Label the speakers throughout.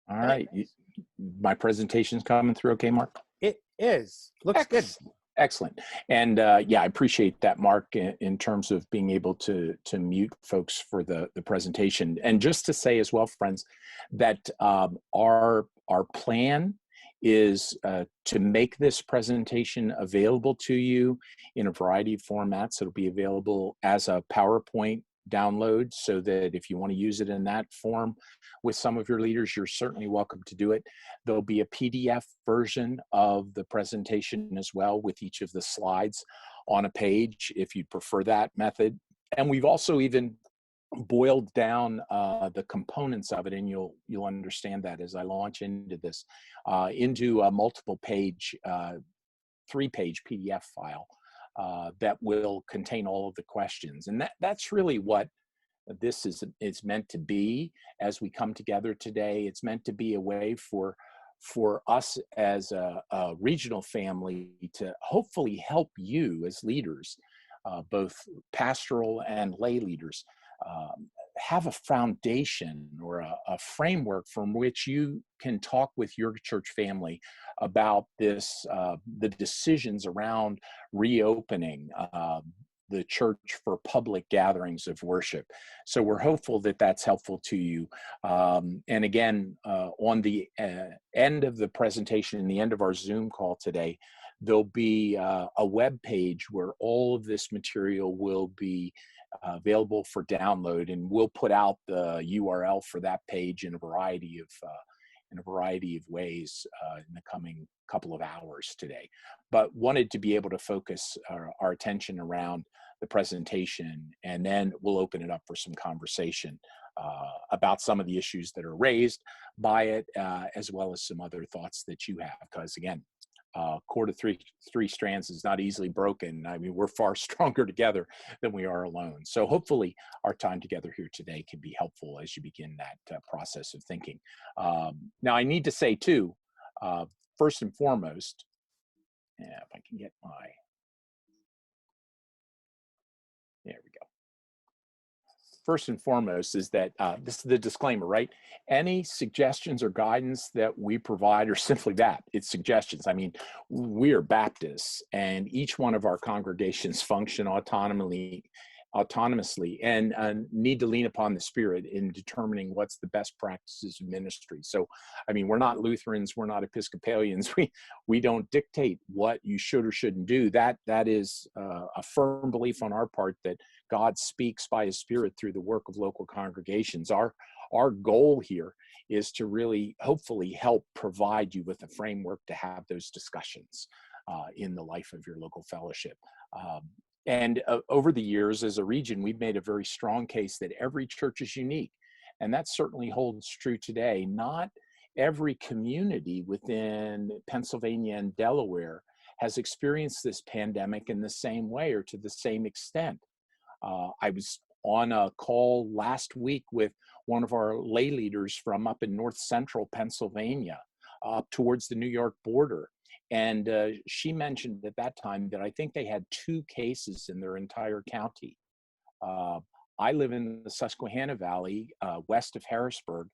Speaker 1: All right. My presentation's coming through okay, Mark?
Speaker 2: It is. Looks good.
Speaker 1: Excellent. And yeah, I appreciate that, Mark, in terms of being able to mute folks for the presentation. And just to say as well, friends, that our plan is to make this presentation available to you in a variety of formats. It'll be available as a PowerPoint download, so that if you want to use it in that form with some of your leaders, you're certainly welcome to do it. There'll be a PDF version of the presentation as well, with each of the slides on a page if you prefer that method. And we've also even boiled down the components of it, and you'll understand that as I launch into this, into a multiple page, 3-page PDF file that will contain all of the questions. And that's really what this is meant to be as we come together today. It's meant to be a way for us as a regional family to hopefully help you as leaders, both pastoral and lay leaders, have a foundation or a framework from which you can talk with your church family about this, the decisions around reopening the church for public gatherings of worship. So we're hopeful that that's helpful to you. And again, on the end of the presentation, the end of our Zoom call today, there'll be a web page where all of this material will be available for download, and we'll put out the URL for that page in a variety of ways in the coming couple of hours today. But wanted to be able to focus our attention around the presentation, and then we'll open it up for some conversation about some of the issues that are raised by it, as well as some other thoughts that you have, because again, cord of three strands is not easily broken. I mean, we're far stronger together than we are alone. So hopefully our time together here today can be helpful as you begin that process of thinking. Now, I need to say too, first and foremost, if I can get there we go. First and foremost is that this is the disclaimer, right? Any suggestions or guidance that we provide are simply that, it's suggestions. I mean, we are Baptists, and each one of our congregations function autonomously and need to lean upon the Spirit in determining what's the best practices of ministry. So, I mean, we're not Lutherans, we're not Episcopalians. We don't dictate what you should or shouldn't do. That is a firm belief on our part that God speaks by His Spirit through the work of local congregations. Our goal here is to really, hopefully, help provide you with a framework to have those discussions in the life of your local fellowship. And over the years, as a region, we've made a very strong case that every church is unique. And that certainly holds true today. Not every community within Pennsylvania and Delaware has experienced this pandemic in the same way or to the same extent. I was on a call last week with one of our lay leaders from up in north central Pennsylvania, up towards the New York border. And she mentioned at that time that I think they had 2 cases in their entire county. I live in the Susquehanna Valley, west of Harrisburg,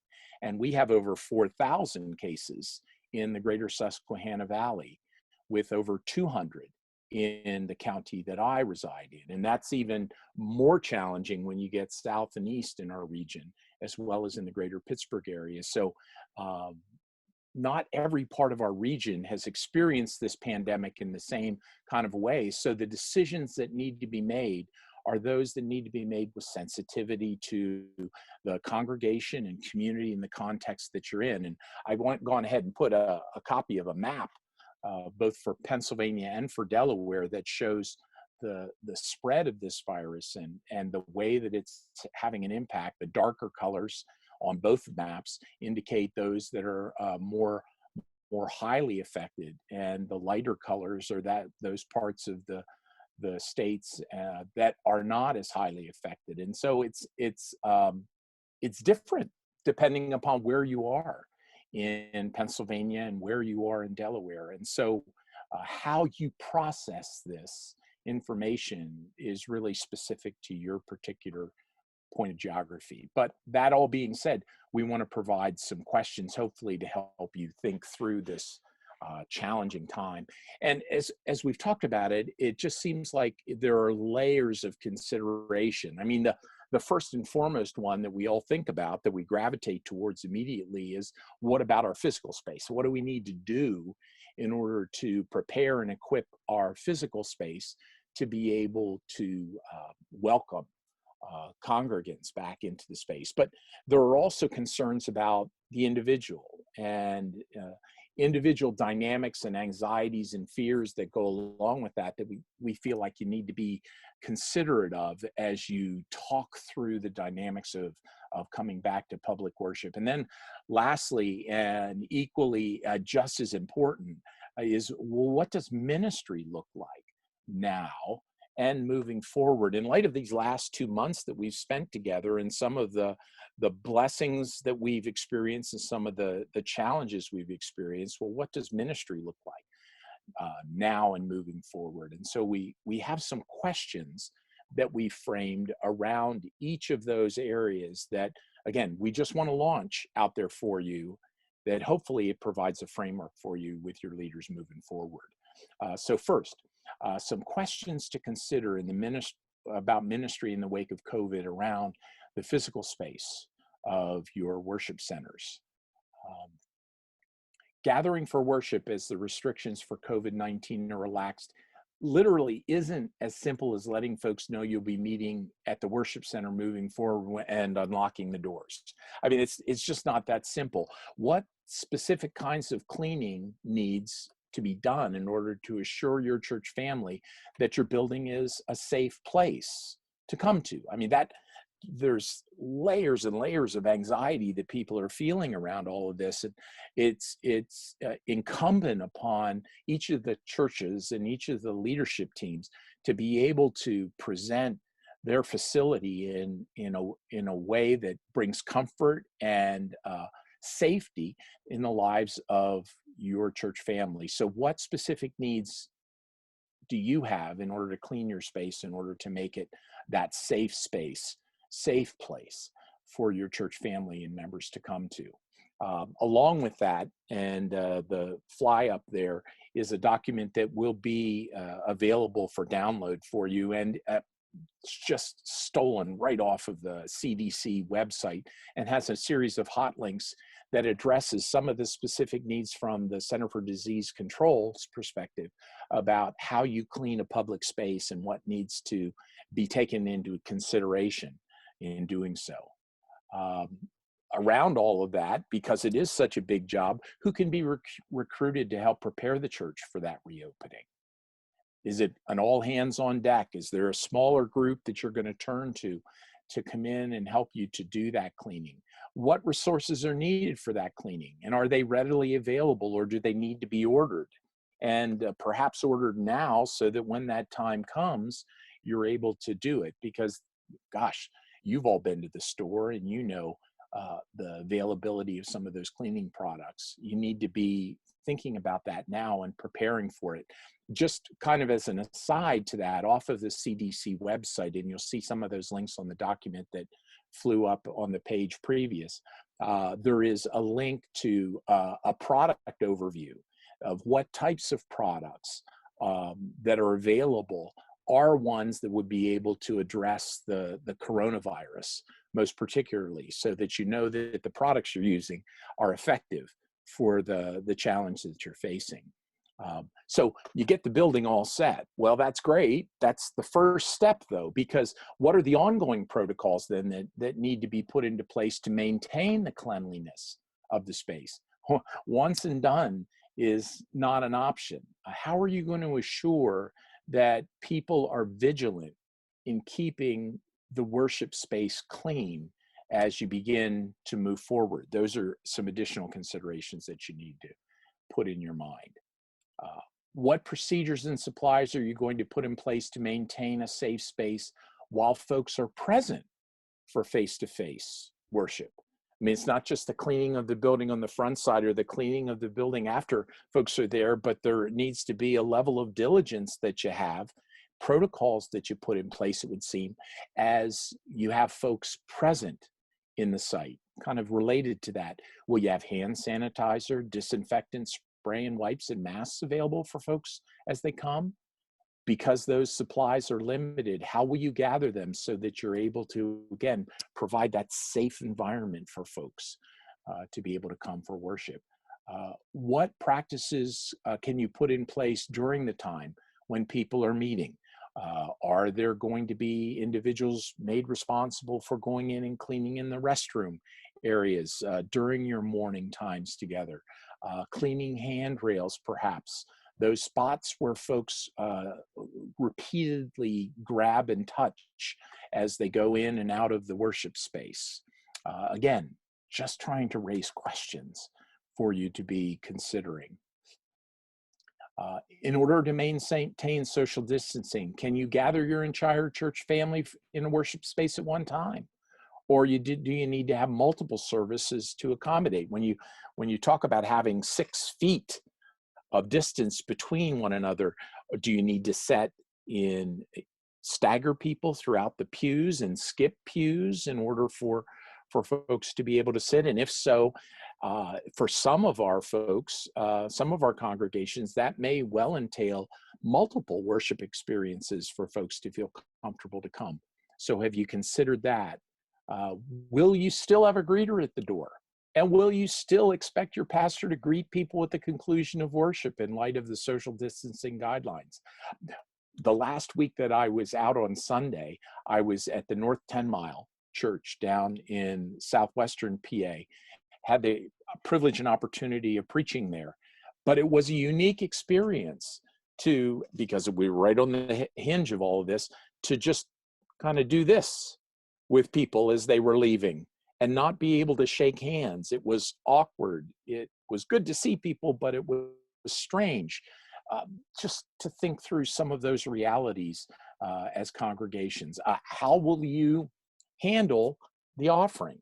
Speaker 1: and we have over 4,000 cases in the greater Susquehanna Valley, with over 200 in the county that I reside in. And that's even more challenging when you get south and east in our region, as well as in the greater Pittsburgh area. So not every part of our region has experienced this pandemic in the same kind of way. So the decisions that need to be made are those that need to be made with sensitivity to the congregation and community and the context that you're in. And I've gone ahead and put a copy of a map, both for Pennsylvania and for Delaware, that shows the spread of this virus and the way that it's having an impact. The darker colors on both maps indicate those that are more highly affected, and the lighter colors are those parts of the states that are not as highly affected. And so it's different depending upon where you are in Pennsylvania and where you are in Delaware. And so how you process this information is really specific to your particular point of geography. But that all being said, we want to provide some questions, hopefully, to help you think through this challenging time. And as we've talked about it, it just seems like there are layers of consideration. I mean, the first and foremost one that we all think about, that we gravitate towards immediately, is what about our physical space? What do we need to do in order to prepare and equip our physical space to be able to welcome congregants back into the space? But there are also concerns about the individual and individual dynamics and anxieties and fears that go along with that, that we feel like you need to be considerate of as you talk through the dynamics of coming back to public worship. And then lastly, and equally just as important, is, well, what does ministry look like now and moving forward in light of these last 2 months that we've spent together, and some of the blessings that we've experienced and some of the challenges we've experienced? Well, what does ministry look like now and moving forward? And so we have some questions that we framed around each of those areas that, again, we just want to launch out there for you, that hopefully it provides a framework for you with your leaders moving forward. So first, some questions to consider in the about ministry in the wake of COVID around the physical space of your worship centers. Gathering for worship as the restrictions for COVID-19 are relaxed literally isn't as simple as letting folks know you'll be meeting at the worship center moving forward and unlocking the doors. I mean, it's just not that simple. What specific kinds of cleaning needs to be done in order to assure your church family that your building is a safe place to come to? I mean, there's layers and layers of anxiety that people are feeling around all of this. And it's incumbent upon each of the churches and each of the leadership teams to be able to present their facility in a way that brings comfort and safety in the lives of your church family. So what specific needs do you have in order to clean your space, in order to make it that safe space, safe place for your church family and members to come to? Along with that, and the fly up there is a document that will be available for download for you, and it's just stolen right off of the CDC website and has a series of hot links that addresses some of the specific needs from the Center for Disease Control's perspective about how you clean a public space and what needs to be taken into consideration in doing so. Around all of that, because it is such a big job, who can be recruited to help prepare the church for that reopening? Is it an all hands on deck? Is there a smaller group that you're going to turn to come in and help you to do that cleaning? What resources are needed for that cleaning? And are they readily available, or do they need to be ordered? And perhaps ordered now, so that when that time comes, you're able to do it. Because, gosh, you've all been to the store and you know the availability of some of those cleaning products. You need to be thinking about that now and preparing for it. Just kind of as an aside to that, off of the CDC website, and you'll see some of those links on the document that flew up on the page previous, there is a link to a product overview of what types of products that are available are ones that would be able to address the coronavirus most particularly, so that you know that the products you're using are effective for the challenge that you're facing. So you get the building all set. Well, that's great. That's the first step, though, because what are the ongoing protocols then that need to be put into place to maintain the cleanliness of the space? Once and done is not an option. How are you going to assure that people are vigilant in keeping the worship space clean as you begin to move forward? Those are some additional considerations that you need to put in your mind. What procedures and supplies are you going to put in place to maintain a safe space while folks are present for face-to-face worship? I mean, it's not just the cleaning of the building on the front side or the cleaning of the building after folks are there, but there needs to be a level of diligence that you have protocols that you put in place, it would seem, as you have folks present in the site, kind of related to that. Will you have hand sanitizer, disinfectant spray and wipes and masks available for folks as they come? Because those supplies are limited, how will you gather them so that you're able to, again, provide that safe environment for folks to be able to come for worship? What practices can you put in place during the time when people are meeting? Are there going to be individuals made responsible for going in and cleaning in the restroom areas during your morning times together? Cleaning handrails, perhaps, those spots where folks repeatedly grab and touch as they go in and out of the worship space. Again, just trying to raise questions for you to be considering. In order to maintain social distancing, can you gather your entire church family in a worship space at one time? Or do you need to have multiple services to accommodate? When you talk about having 6 feet of distance between one another, do you need to stagger people throughout the pews and skip pews in order for folks to be able to sit? And if so, for some of our folks, some of our congregations, that may well entail multiple worship experiences for folks to feel comfortable to come. So have you considered that? Will you still have a greeter at the door? And will you still expect your pastor to greet people at the conclusion of worship in light of the social distancing guidelines? The last week that I was out on Sunday, I was at the North 10 Mile Church down in southwestern PA, had the privilege and opportunity of preaching there. But it was a unique experience because we were right on the hinge of all of this, to just kind of do this with people as they were leaving and not be able to shake hands. It was awkward. It was good to see people, but it was strange. Just to think through some of those realities as congregations. How will you handle the offering?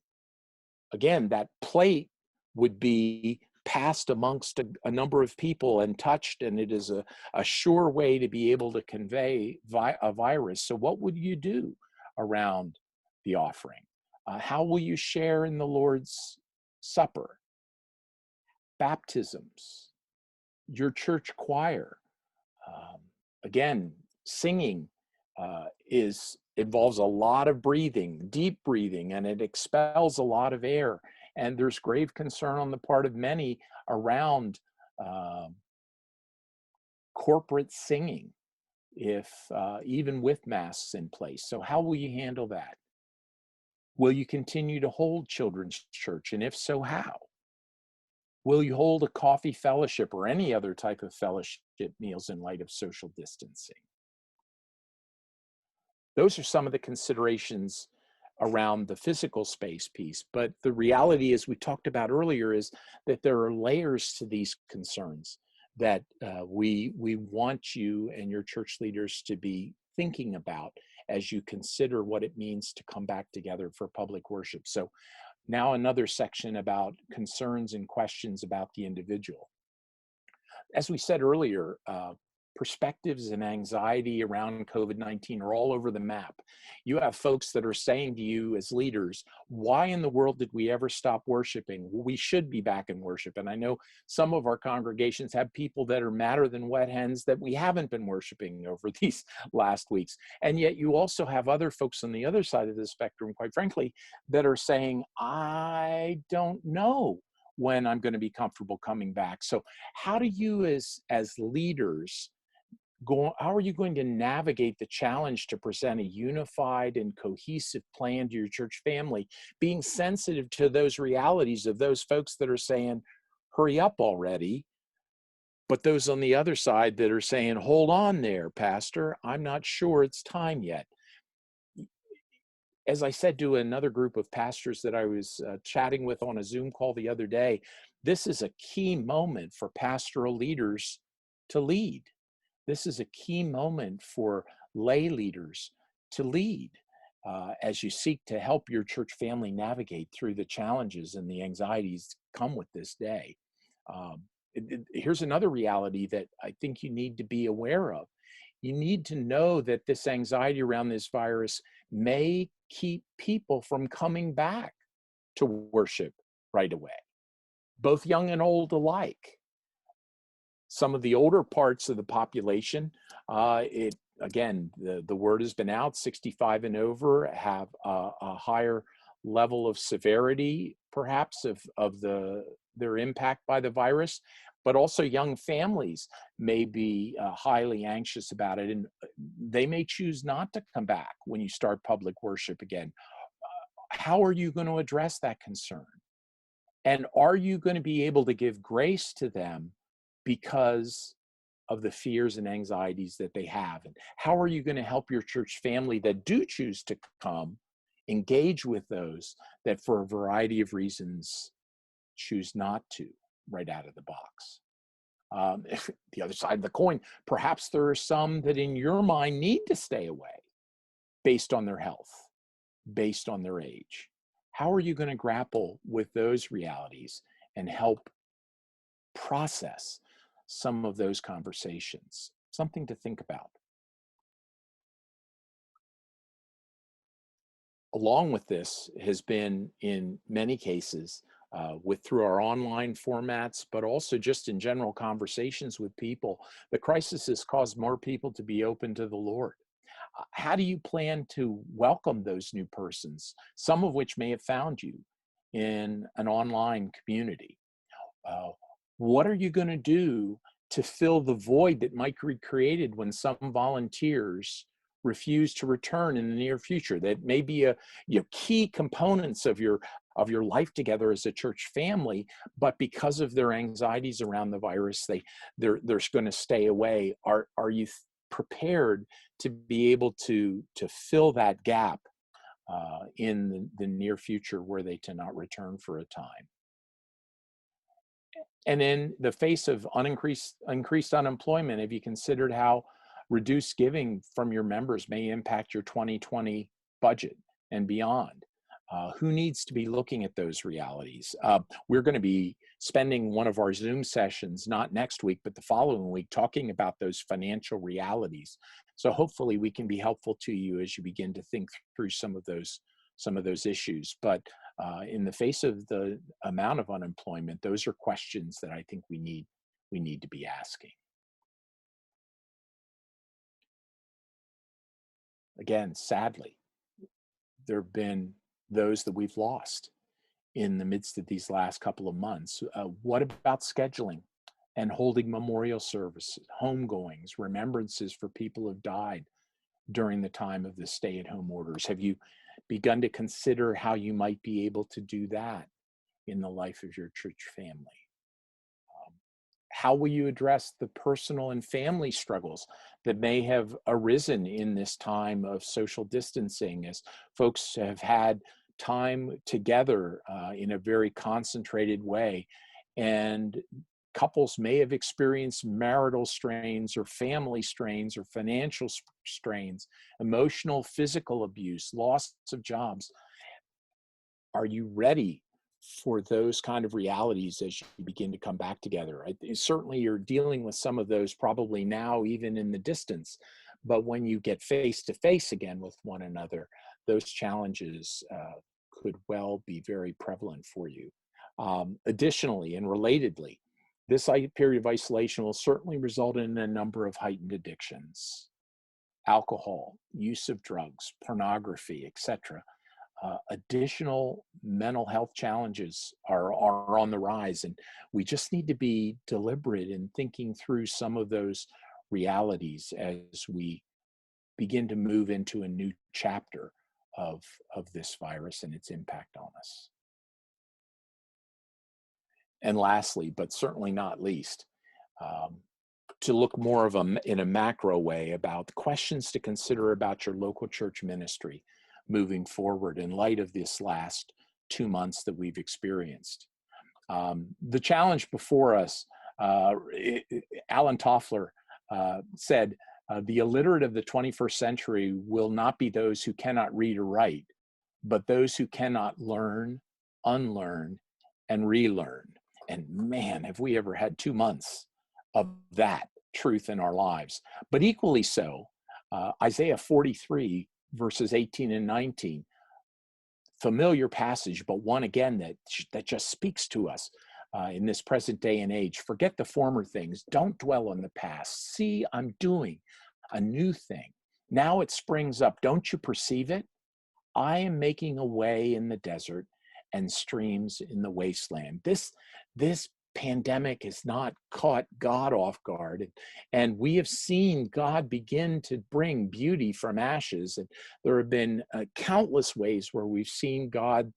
Speaker 1: Again, that plate would be passed amongst a number of people and touched, and it is a sure way to be able to convey a virus. So what would you do around the offering? How will you share in the Lord's Supper? Baptisms, your church choir. Again, singing involves a lot of breathing, deep breathing, and it expels a lot of air. And there's grave concern on the part of many around corporate singing, even with masks in place. So how will you handle that? Will you continue to hold children's church? And if so, how? Will you hold a coffee fellowship or any other type of fellowship meals in light of social distancing? Those are some of the considerations around the physical space piece. But the reality, as we talked about earlier, is that there are layers to these concerns that we want you and your church leaders to be thinking about as you consider what it means to come back together for public worship. So now another section about concerns and questions about the individual. As we said earlier, perspectives and anxiety around COVID-19 are all over the map. You have folks that are saying to you as leaders, why in the world did we ever stop worshiping? Well, we should be back in worship. And I know some of our congregations have people that are madder than wet hens that we haven't been worshiping over these last weeks. And yet you also have other folks on the other side of the spectrum, quite frankly, that are saying, I don't know when I'm going to be comfortable coming back. So how do you as leaders how are you going to navigate the challenge to present a unified and cohesive plan to your church family, being sensitive to those realities of those folks that are saying, hurry up already, but those on the other side that are saying, hold on there, Pastor, I'm not sure it's time yet. As I said to another group of pastors that I was chatting with on a Zoom call the other day, this is a key moment for pastoral leaders to lead. This is a key moment for lay leaders to lead as you seek to help your church family navigate through the challenges and the anxieties that come with this day. Here's another reality that I think you need to be aware of You need to know that this anxiety around this virus may keep people from coming back to worship right away, both young and old alike. Some of the older parts of the population, again, the word has been out, 65 and over have a higher level of severity, perhaps, of their impact by the virus, but also young families may be highly anxious about it, and they may choose not to come back when you start public worship again. How are you going to address that concern? And are you going to be able to give grace to them because of the fears and anxieties that they have? And how are you going to help your church family that do choose to come engage with those that, for a variety of reasons, choose not to right out of the box? The other side of the coin, perhaps there are some that in your mind need to stay away based on their health, based on their age. How are you going to grapple with those realities and help process some of those conversations? Something to think about. Along with this has been, in many cases, through our online formats, but also just in general conversations with people, the crisis has caused more people to be open to the Lord. How do you plan to welcome those new persons, some of which may have found you in an online community? What are you going to do to fill the void that might be created when some volunteers refuse to return in the near future? That may be key components of your life together as a church family, but because of their anxieties around the virus, they're going to stay away. Are you prepared to be able to fill that gap in the near future where they cannot return for a time? And in the face of increased unemployment, have you considered how reduced giving from your members may impact your 2020 budget and beyond? Who needs to be looking at those realities? We're going to be spending one of our Zoom sessions, not next week, but the following week, talking about those financial realities. So hopefully we can be helpful to you as you begin to think through some of those issues. But in the face of the amount of unemployment, those are questions that I think we need to be asking. Again, sadly, there have been those that we've lost in the midst of these last couple of months. What about scheduling and holding memorial services, homegoings, remembrances for people who've died during the time of the stay-at-home orders? Have you begun to consider how you might be able to do that in the life of your church family? How will you address the personal and family struggles that may have arisen in this time of social distancing, as folks have had time together in a very concentrated way, and couples may have experienced marital strains or family strains or financial strains, emotional, physical abuse, loss of jobs? Are you ready for those kind of realities as you begin to come back together? Certainly you're dealing with some of those probably now, even in the distance, but when you get face to face again with one another, those challenges could well be very prevalent for you. Additionally and relatedly, this period of isolation will certainly result in a number of heightened addictions: alcohol, use of drugs, pornography, etc. Additional mental health challenges are on the rise, and we just need to be deliberate in thinking through some of those realities as we begin to move into a new chapter of this virus and its impact on us. And lastly, but certainly not least, to look more in a macro way about questions to consider about your local church ministry moving forward in light of this last 2 months that we've experienced. The challenge before us, Alan Toffler said, the illiterate of the 21st century will not be those who cannot read or write, but those who cannot learn, unlearn, and relearn. And man, have we ever had 2 months of that truth in our lives. But equally so, Isaiah 43, verses 18 and 19, familiar passage, but one again that just speaks to us in this present day and age. Forget the former things. Don't dwell on the past. See, I'm doing a new thing. Now it springs up. Don't you perceive it? I am making a way in the desert and streams in the wasteland. This pandemic has not caught God off guard. And we have seen God begin to bring beauty from ashes. And there have been countless ways where we've seen God,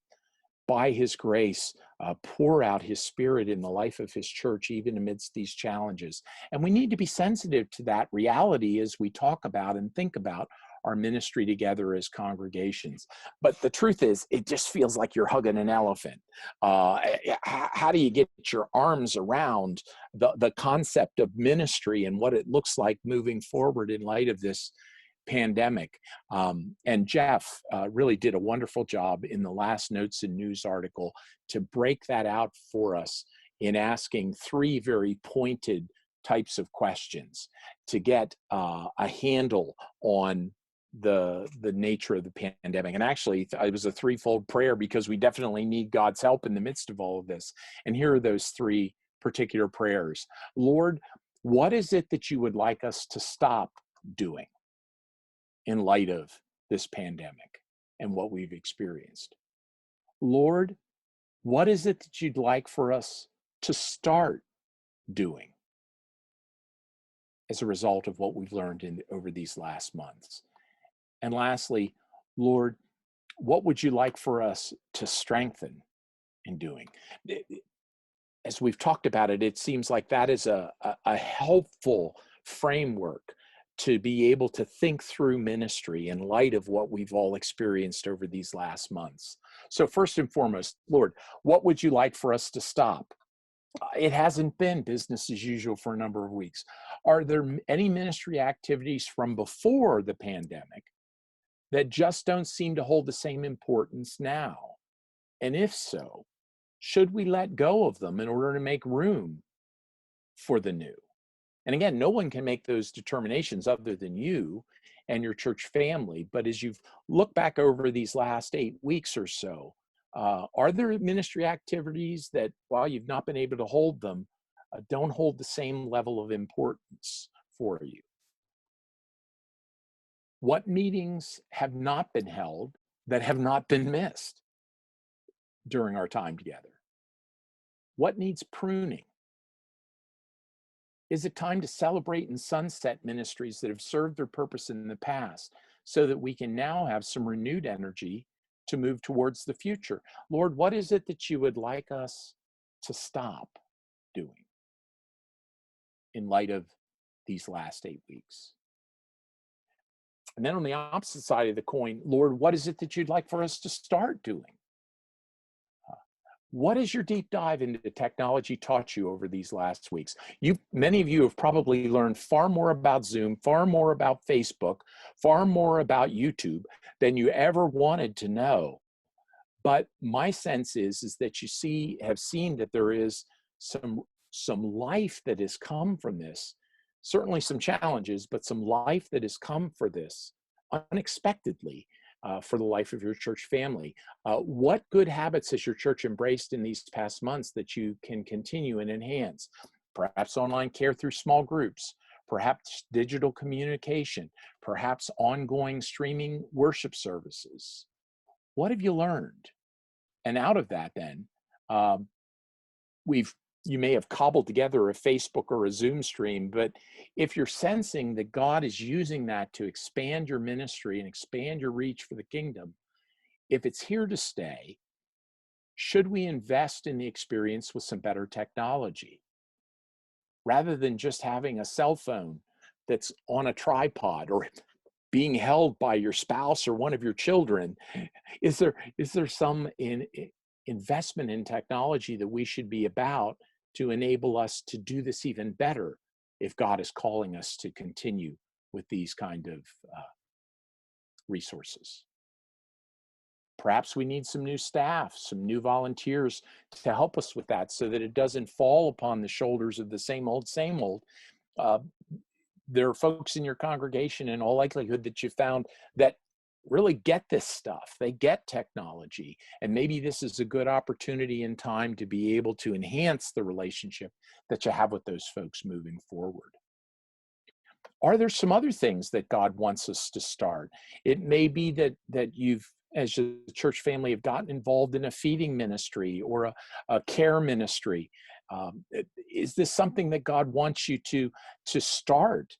Speaker 1: by his grace, pour out his spirit in the life of his church, even amidst these challenges. And we need to be sensitive to that reality as we talk about and think about our ministry together as congregations. But the truth is, it just feels like you're hugging an elephant. How do you get your arms around the concept of ministry and what it looks like moving forward in light of this pandemic? And Jeff really did a wonderful job in the last Notes and News article to break that out for us in asking three very pointed types of questions to get a handle on the nature of the pandemic. And actually, it was a threefold prayer because we definitely need God's help in the midst of all of this. And here are those three particular prayers. Lord, what is it that you would like us to stop doing in light of this pandemic and what we've experienced? Lord, what is it that you'd like for us to start doing as a result of what we've learned over these last months? And lastly, Lord, what would you like for us to strengthen in doing? As we've talked about it, it seems like that is a helpful framework to be able to think through ministry in light of what we've all experienced over these last months. So first and foremost, Lord, what would you like for us to stop? It hasn't been business as usual for a number of weeks. Are there any ministry activities from before the pandemic that just don't seem to hold the same importance now? And if so, should we let go of them in order to make room for the new? And again, no one can make those determinations other than you and your church family. But as you've looked back over these last 8 weeks or so, are there ministry activities that, while you've not been able to hold them, don't hold the same level of importance for you? What meetings have not been held that have not been missed during our time together? What needs pruning? Is it time to celebrate and sunset ministries that have served their purpose in the past so that we can now have some renewed energy to move towards the future? Lord, what is it that you would like us to stop doing in light of these last 8 weeks? And then on the opposite side of the coin, Lord, what is it that you'd like for us to start doing? What has your deep dive into technology taught you over these last weeks? Many of you have probably learned far more about Zoom, far more about Facebook, far more about YouTube than you ever wanted to know. But my sense is that have seen that there is some life that has come from this. Certainly some challenges, but some life that has come for this unexpectedly. For the life of your church family. What good habits has your church embraced in these past months that you can continue and enhance? Perhaps online care through small groups, perhaps digital communication, perhaps ongoing streaming worship services. What have you learned? And out of that then, you may have cobbled together a Facebook or a Zoom stream, but if you're sensing that God is using that to expand your ministry and expand your reach for the kingdom, if it's here to stay, should we invest in the experience with some better technology? Rather than just having a cell phone that's on a tripod or being held by your spouse or one of your children, is there some investment in technology that we should be about to enable us to do this even better if God is calling us to continue with these kind of resources? Perhaps we need some new staff, some new volunteers to help us with that so that it doesn't fall upon the shoulders of the same old, Uh, there are folks in your congregation, in all likelihood, that you found that really get this stuff. They get technology. And maybe this is a good opportunity in time to be able to enhance the relationship that you have with those folks moving forward. Are there some other things that God wants us to start? It may be that you've, as a church family, have gotten involved in a feeding ministry or a care ministry. Is this something that God wants you to start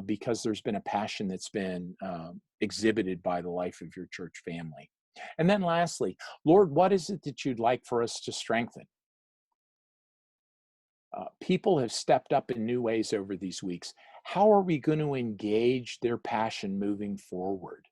Speaker 1: because there's been a passion that's been exhibited by the life of your church family? And then lastly, Lord, what is it that you'd like for us to strengthen? People have stepped up in new ways over these weeks. How are we going to engage their passion moving forward?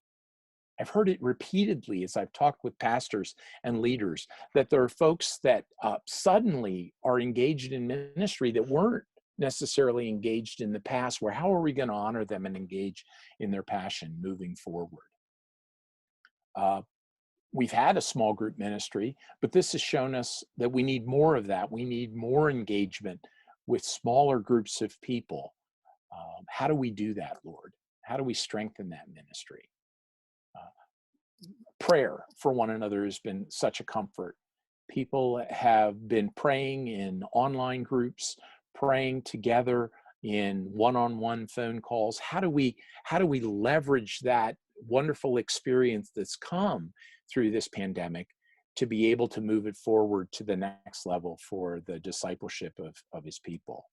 Speaker 1: I've heard it repeatedly as I've talked with pastors and leaders that there are folks that suddenly are engaged in ministry that weren't necessarily engaged in the past. Where how are we going to honor them and engage in their passion moving forward? Uh, we've had a small group ministry, but this has shown us that we need more of that. We need more engagement with smaller groups of people. How do we do that, Lord? How do we strengthen that ministry? Prayer for one another has been such a comfort. People have been praying in online groups, praying together in one-on-one phone calls. How do we leverage that wonderful experience that's come through this pandemic to be able to move it forward to the next level for the discipleship of his people?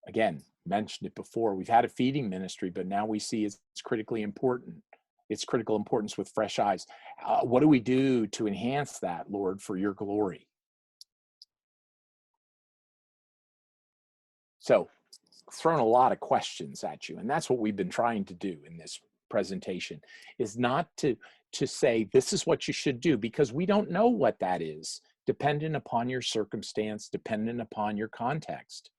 Speaker 1: Again, mentioned it before, we've had a feeding ministry, but now we see it's critically important. It's critical importance with fresh eyes. What do we do to enhance that, Lord, for your glory? So, thrown a lot of questions at you, and that's what we've been trying to do in this presentation, is not to say this is what you should do, because we don't know what that is, dependent upon your circumstance, dependent upon your context.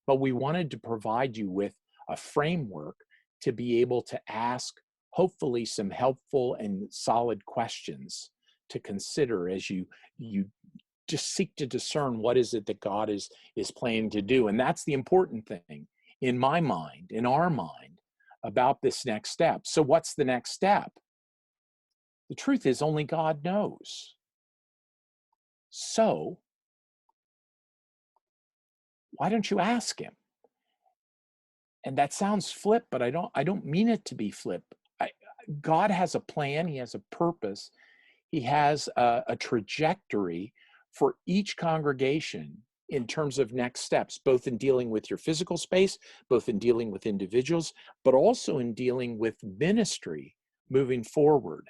Speaker 1: But we wanted to provide you with a framework to be able to ask, hopefully, some helpful and solid questions to consider as you just seek to discern what is it that God is planning to do. And that's the important thing in my mind, in our mind, about this next step. So what's the next step? The truth is only God knows. So why don't you ask him? And that sounds flip, but I don't mean it to be flip. God has a plan. He has a purpose. He has a trajectory for each congregation in terms of next steps, both in dealing with your physical space, both in dealing with individuals, but also in dealing with ministry moving forward.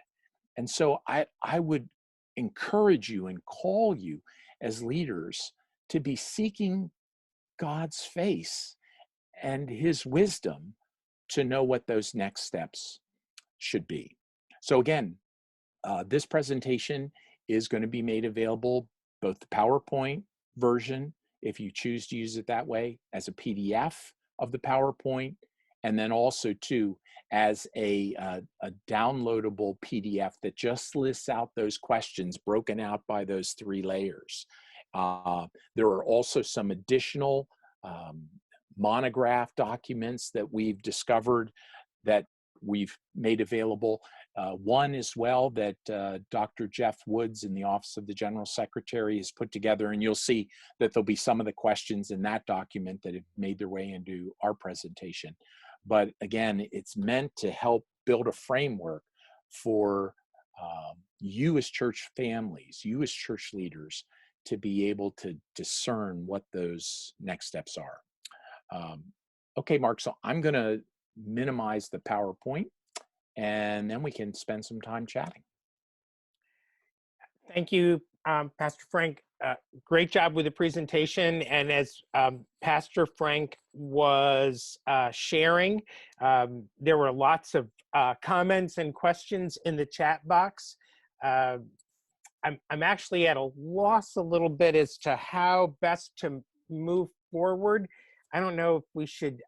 Speaker 1: And so I would encourage you and call you as leaders to be seeking God's face and his wisdom to know what those next steps should be. So again, this presentation is going to be made available, both the PowerPoint version, if you choose to use it that way, as a PDF of the PowerPoint, and then also too as a downloadable PDF that just lists out those questions broken out by those 3 layers. There are also some additional monograph documents that we've discovered that we've made available. One as well that Dr. Jeff Woods in the Office of the General Secretary has put together, and you'll see that there'll be some of the questions in that document that have made their way into our presentation. But again, it's meant to help build a framework for you as church families, you as church leaders, to be able to discern what those next steps are. Okay, Mark, so I'm going to minimize the PowerPoint, and then we can spend some time chatting.
Speaker 2: Thank you, Pastor Frank. Great job with the presentation. And as Pastor Frank was sharing, there were lots of comments and questions in the chat box. I'm actually at a loss a little bit as to how best to move forward. I don't know if we should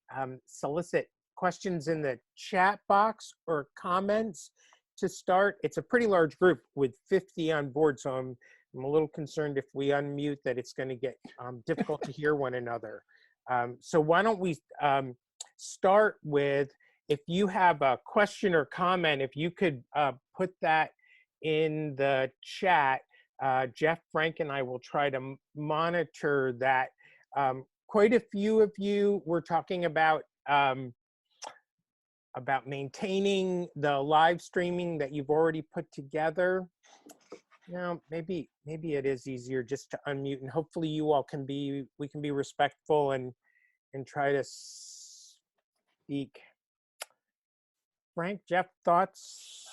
Speaker 2: solicit questions in the chat box or comments to start. It's a pretty large group with 50 on board, so I'm I'm a little concerned if we unmute that it's going to get difficult to hear one another. So why don't we start with, if you have a question or comment, if you could put that in the chat. Jeff, Frank, and I will try to monitor that. Quite a few of you were talking about maintaining the live streaming that you've already put together. Now, maybe it is easier just to unmute, and hopefully you all we can be respectful and try to speak. Frank, Jeff, thoughts?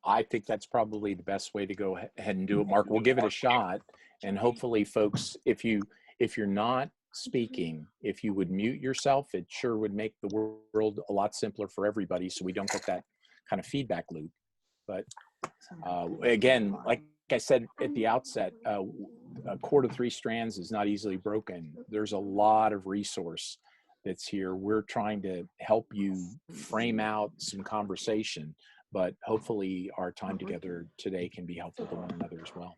Speaker 1: I think that's probably the best way to go ahead and do it. Mark, we'll give it a shot, and hopefully, folks, if you're not speaking, if you would mute yourself, it sure would make the world a lot simpler for everybody, so we don't get that kind of feedback loop. But again, like I said at the outset, a cord of 3 strands is not easily broken. There's a lot of resource that's here. We're trying to help you frame out some conversation, but hopefully our time together today can be helpful to one another as well.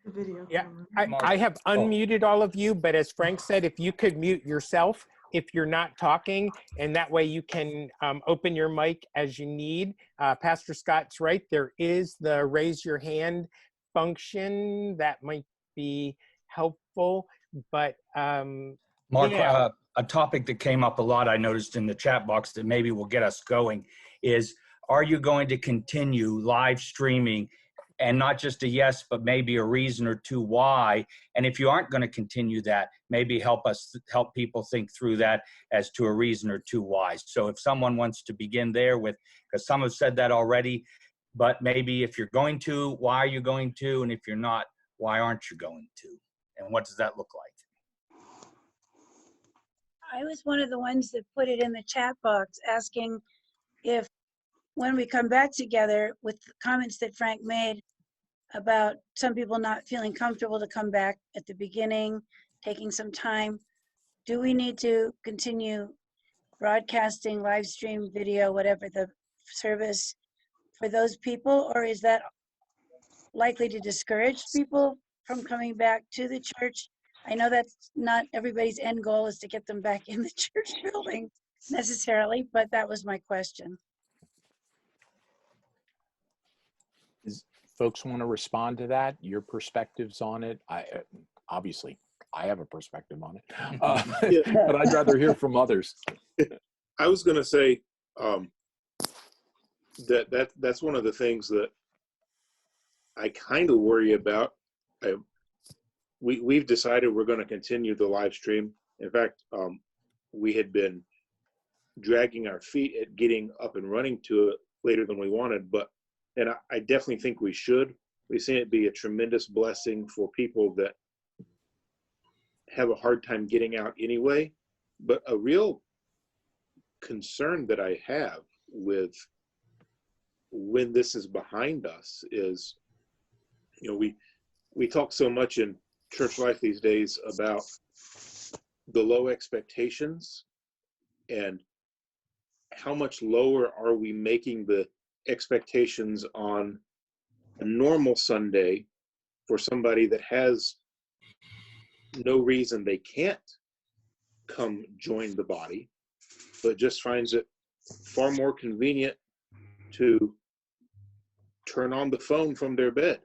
Speaker 2: Yeah, I have unmuted all of you, but as Frank said, if you could mute yourself if you're not talking, and that way you can open your mic as you need. Pastor Scott's right, there is the raise your hand function that might be helpful, but
Speaker 3: Mark,
Speaker 2: yeah.
Speaker 3: a topic that came up a lot, I noticed in the chat box that maybe will get us going is, are you going to continue live streaming? And not just a yes, but maybe a reason or two why. And if you aren't going to continue that, maybe help people think through that as to a reason or two why. So if someone wants to begin there with, because some have said that already, but maybe if you're going to, why are you going to? And if you're not, why aren't you going to? And what does that look like?
Speaker 4: I was one of the ones that put it in the chat box asking if, when we come back together, with the comments that Frank made about some people not feeling comfortable to come back at the beginning, taking some time, do we need to continue broadcasting, live stream, video, whatever the service for those people, or is that likely to discourage people from coming back to the church? I know that's not everybody's end goal is to get them back in the church building necessarily, but that was my question.
Speaker 1: Folks want to respond to that? Your perspectives on it? Obviously, I have a perspective on it, but I'd rather hear from others.
Speaker 5: I was going to say that's one of the things that I kind of worry about. We've decided we're going to continue the live stream. In fact, we had been dragging our feet at getting up and running to it later than we wanted, and I definitely think we should. We've seen it be a tremendous blessing for people that have a hard time getting out anyway. But a real concern that I have with when this is behind us is, we talk so much in church life these days about the low expectations, and how much lower are we making the expectations on a normal Sunday for somebody that has no reason they can't come join the body, but just finds it far more convenient to turn on the phone from their bed.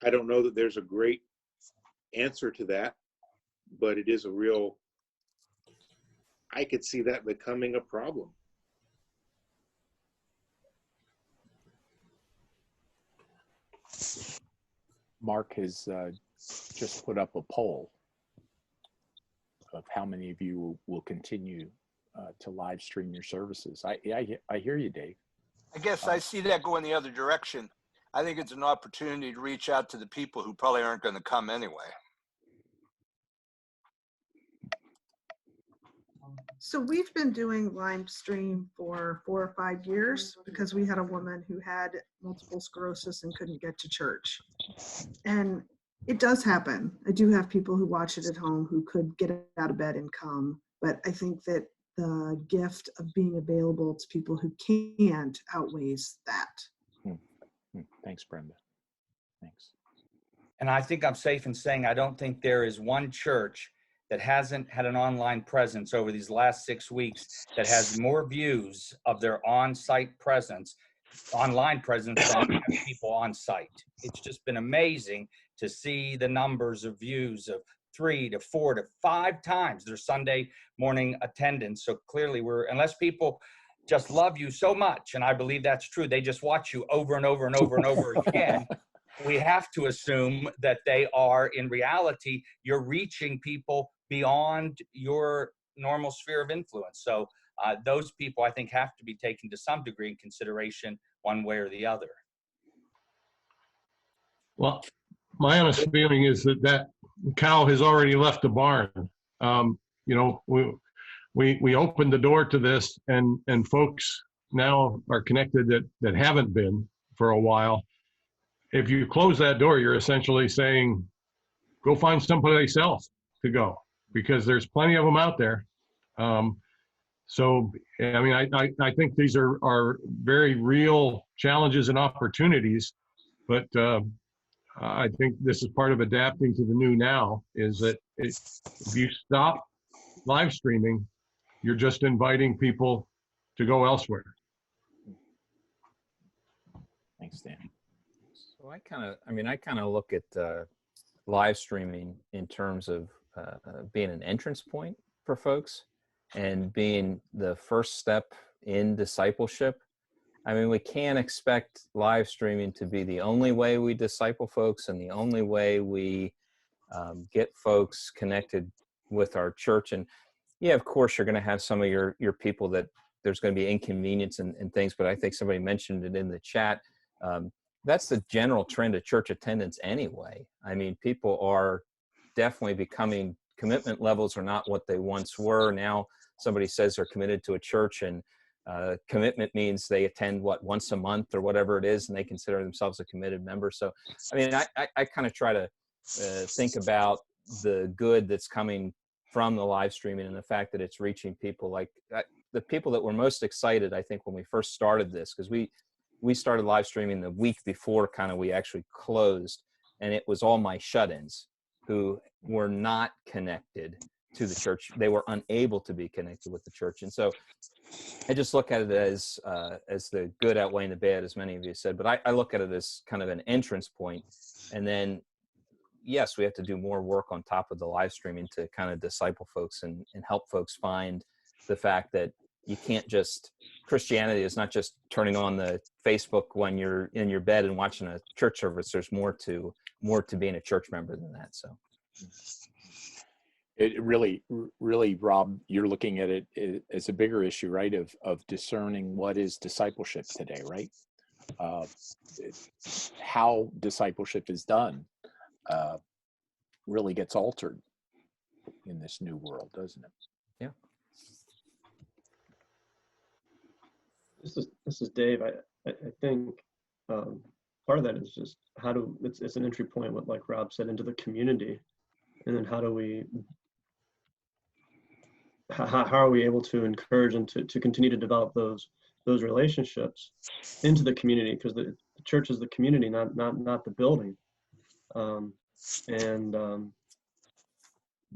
Speaker 5: I don't know that there's a great answer to that, but it is I could see that becoming a problem.
Speaker 1: Mark has just put up a poll of how many of you will continue to live stream your services. I hear you, Dave.
Speaker 6: I guess I see that going the other direction. I think it's an opportunity to reach out to the people who probably aren't going to come anyway.
Speaker 7: So we've been doing live stream for 4 or 5 years because we had a woman who had multiple sclerosis and couldn't get to church. And it does happen. I do have people who watch it at home who could get out of bed and come. But I think that the gift of being available to people who can't outweighs that.
Speaker 1: Thanks, Brenda. Thanks.
Speaker 3: And I think I'm safe in saying I don't think there is one church that hasn't had an online presence over these last 6 weeks that has more views of their on-site presence, online presence, than people on site. It's just been amazing to see the numbers of views of 3 to 4 to 5 times their Sunday morning attendance. So clearly unless people just love you so much, and I believe that's true, they just watch you over and over and over and over again. We have to assume that they are, in reality, you're reaching people beyond your normal sphere of influence. So those people, I think, have to be taken to some degree in consideration one way or the other.
Speaker 8: Well, my honest feeling is that cow has already left the barn. You know, we opened the door to this, and folks now are connected that haven't been for a while. If you close that door, you're essentially saying, go find someplace else to go, because there's plenty of them out there. So, I mean, I think these are very real challenges and opportunities, but I think this is part of adapting to the new now, is that if you stop live streaming, you're just inviting people to go elsewhere.
Speaker 1: Thanks, Dan.
Speaker 9: So I kind of look at live streaming in terms of being an entrance point for folks and being the first step in discipleship. I mean, we can't expect live streaming to be the only way we disciple folks and the only way we get folks connected with our church. And yeah, of course, you're going to have some of your people that there's going to be inconvenience and things, but I think somebody mentioned it in the chat. That's the general trend of church attendance anyway. I mean, people are definitely becoming, commitment levels are not what they once were. Now somebody says they're committed to a church, and commitment means they attend once a month or whatever it is, and they consider themselves a committed member. So, I mean, I kind of try to think about the good that's coming from the live streaming and the fact that it's reaching people like the people that were most excited, I think, when we first started this, because we started live streaming the week before kind of we actually closed, and it was all my shut-ins who were not connected to the church. They were unable to be connected with the church. And so I just look at it as the good outweighing the bad, as many of you said, but I look at it as kind of an entrance point. And then, yes, we have to do more work on top of the live streaming to kind of disciple folks and help folks find the fact that you can't just, Christianity is not just turning on the Facebook when you're in your bed and watching a church service. There's more to being a church member than that. So
Speaker 1: it really, Rob, you're looking at it as a bigger issue, right? Of discerning what is discipleship today, right? How discipleship is done really gets altered in this new world, doesn't it?
Speaker 9: Yeah.
Speaker 10: This is Dave. I think part of that is just it's an entry point, what like Rob said, into the community, and then how are we able to encourage and to continue to develop those relationships into the community, because the church is the community, not the building.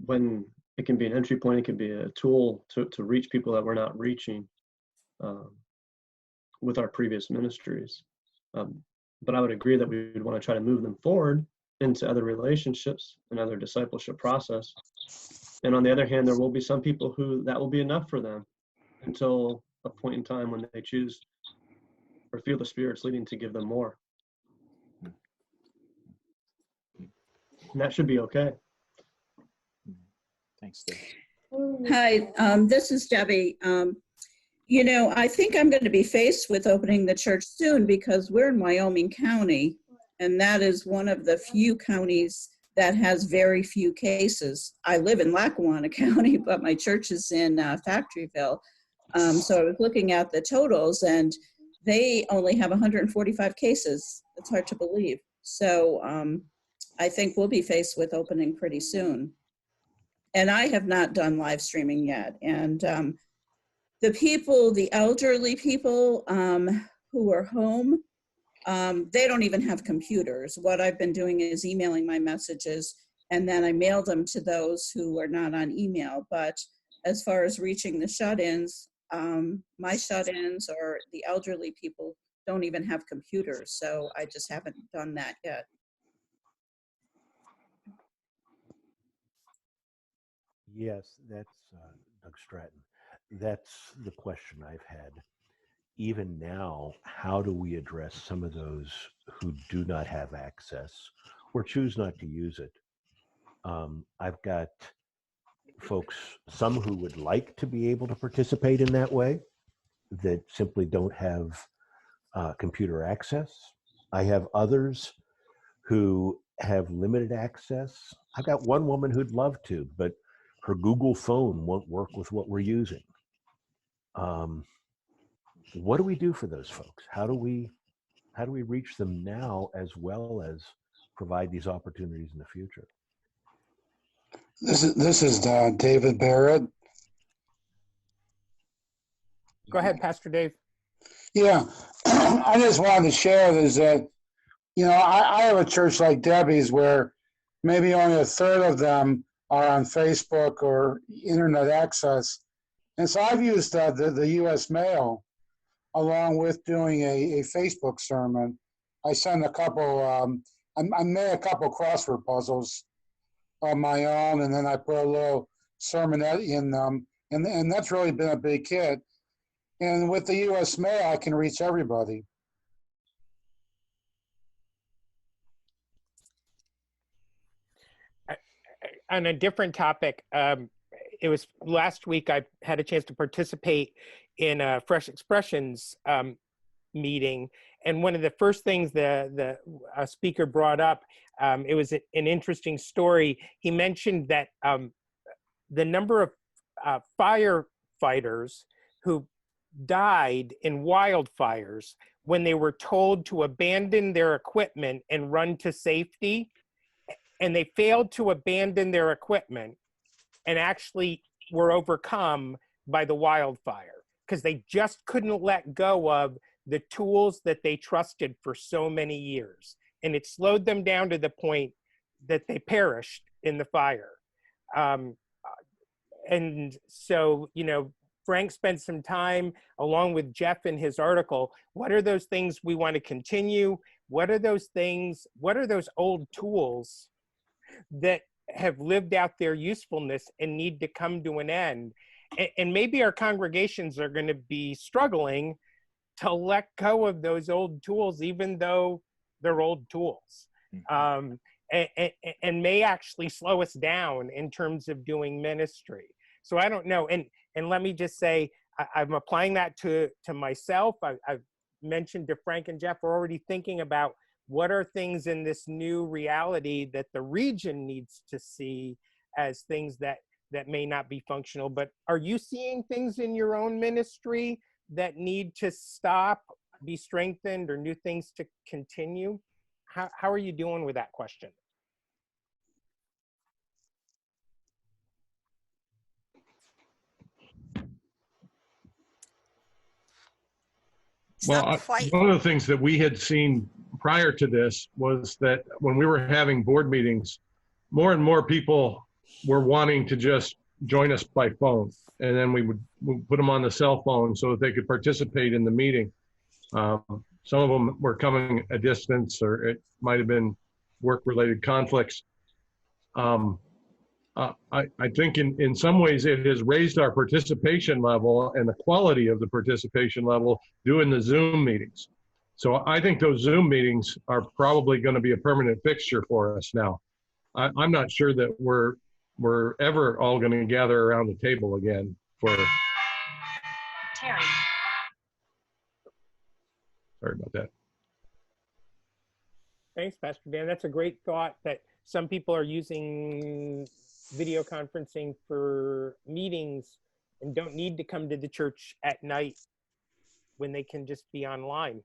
Speaker 10: When it can be an entry point, it can be a tool to reach people that we're not reaching with our previous ministries. But I would agree that we would want to try to move them forward into other relationships and other discipleship process. And on the other hand, there will be some people who that will be enough for them until a point in time when they choose or feel the Spirit's leading to give them more. And that should be okay.
Speaker 1: Thanks, Dave.
Speaker 11: Hi, this is Debbie. You know, I think I'm going to be faced with opening the church soon, because we're in Wyoming County, and that is one of the few counties that has very few cases. I live in Lackawanna County, but my church is in Factoryville. So I was looking at the totals, and they only have 145 cases. It's hard to believe. So I think we'll be faced with opening pretty soon. And I have not done live streaming yet. And the elderly people who are home, They don't even have computers. What I've been doing is emailing my messages, and then I mail them to those who are not on email. But as far as reaching the shut-ins, my shut-ins or the elderly people don't even have computers, so I just haven't done that yet.
Speaker 12: Yes, that's Doug Stratton. That's the question I've had. Even now, how do we address some of those who do not have access or choose not to use it? I've got folks, some who would like to be able to participate in that way, that simply don't have computer access. I have others who have limited access. I've got one woman who'd love to, but her Google phone won't work with what we're using. What do we do for those folks? How do we reach them now as well as provide these opportunities in the future?
Speaker 13: This is David Barrett.
Speaker 2: Go ahead, Pastor Dave.
Speaker 13: Yeah, I just wanted to share is that, I have a church like Debbie's where maybe only a third of them are on Facebook or internet access. And so I've used the U.S. mail along with doing a Facebook sermon. I sent a couple, I made a couple crossword puzzles on my own, and then I put a little sermonette in them. And that's really been a big hit. And with the U.S. mail, I can reach everybody.
Speaker 2: On a different topic, it was last week I had a chance to participate in a Fresh Expressions meeting, and one of the first things the speaker brought up, it was an interesting story. He mentioned that the number of firefighters who died in wildfires when they were told to abandon their equipment and run to safety, and they failed to abandon their equipment and actually were overcome by the wildfire because they just couldn't let go of the tools that they trusted for so many years. And it slowed them down to the point that they perished in the fire. And so, Frank spent some time along with Jeff in his article. What are those things we want to continue? What are those things? What are those old tools that have lived out their usefulness and need to come to an end? And maybe our congregations are going to be struggling to let go of those old tools, even though they're old tools, and may actually slow us down in terms of doing ministry. So I don't know. And let me just say, I'm applying that to myself. I've mentioned to Frank and Jeff, we're already thinking about what are things in this new reality that the region needs to see as things that may not be functional. But are you seeing things in your own ministry that need to stop, be strengthened, or new things to continue? How are you doing with that question?
Speaker 8: Well, one of the things that we had seen prior to this was that when we were having board meetings, more and more people were wanting to just join us by phone. And then we would put them on the cell phone so that they could participate in the meeting. Some of them were coming a distance, or it might have been work-related conflicts. I think in some ways it has raised our participation level and the quality of the participation level doing the Zoom meetings. So I think those Zoom meetings are probably going to be a permanent fixture for us now. I'm not sure that we're ever all going to gather around the table again for.
Speaker 14: Terry.
Speaker 8: Sorry about that.
Speaker 2: Thanks, Pastor Dan. That's a great thought, that some people are using video conferencing for meetings and don't need to come to the church at night when they can just be online.